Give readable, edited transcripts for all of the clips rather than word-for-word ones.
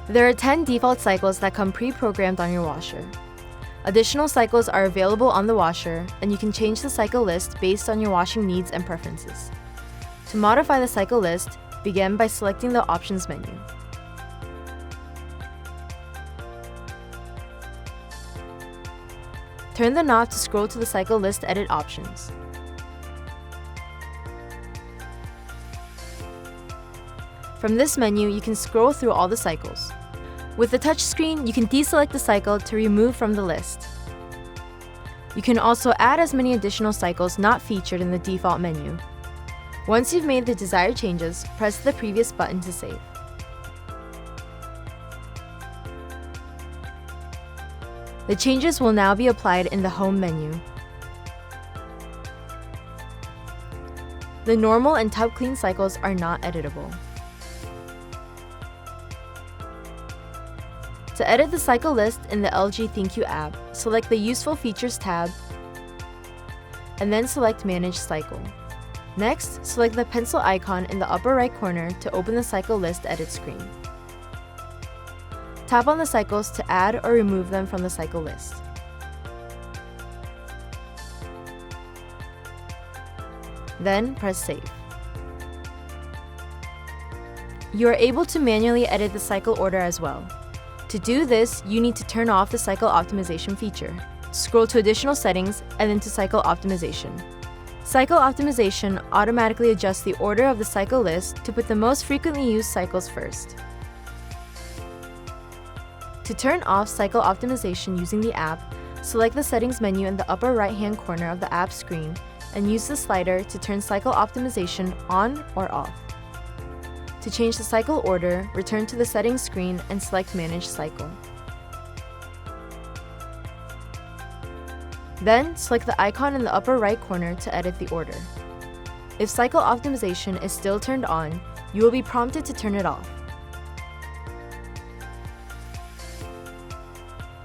There are 10 default cycles that come pre-programmed on your washer. Additional cycles are available on the washer, and you can change the cycle list based on your washing needs and preferences. To modify the cycle list, begin by selecting the Options menu. Turn the knob to scroll to the cycle list edit options. From this menu, you can scroll through all the cycles. With the touchscreen, you can deselect the cycle to remove from the list. You can also add as many additional cycles not featured in the default menu. Once you've made the desired changes, press the previous button to save. The changes will now be applied in the Home menu. The normal and tub clean cycles are not editable. To edit the cycle list in the LG ThinQ app, select the Useful Features tab, and then select Manage Cycle. Next, select the pencil icon in the upper right corner to open the cycle list edit screen. Tap on the cycles to add or remove them from the cycle list. Then press Save. You are able to manually edit the cycle order as well. To do this, you need to turn off the cycle optimization feature. Scroll to Additional Settings and then to Cycle Optimization. Cycle Optimization automatically adjusts the order of the cycle list to put the most frequently used cycles first. To turn off cycle optimization using the app, select the Settings menu in the upper right-hand corner of the app screen and use the slider to turn cycle optimization on or off. To change the cycle order, return to the Settings screen and select Manage Cycle. Then, select the icon in the upper right corner to edit the order. If cycle optimization is still turned on, you will be prompted to turn it off.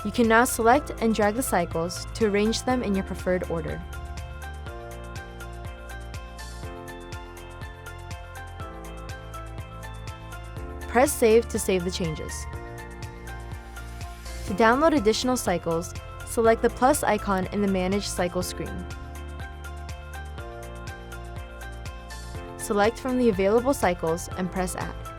You can now select and drag the cycles to arrange them in your preferred order. Press Save to save the changes. To download additional cycles, select the plus icon in the Manage Cycle screen. Select from the available cycles and press Add.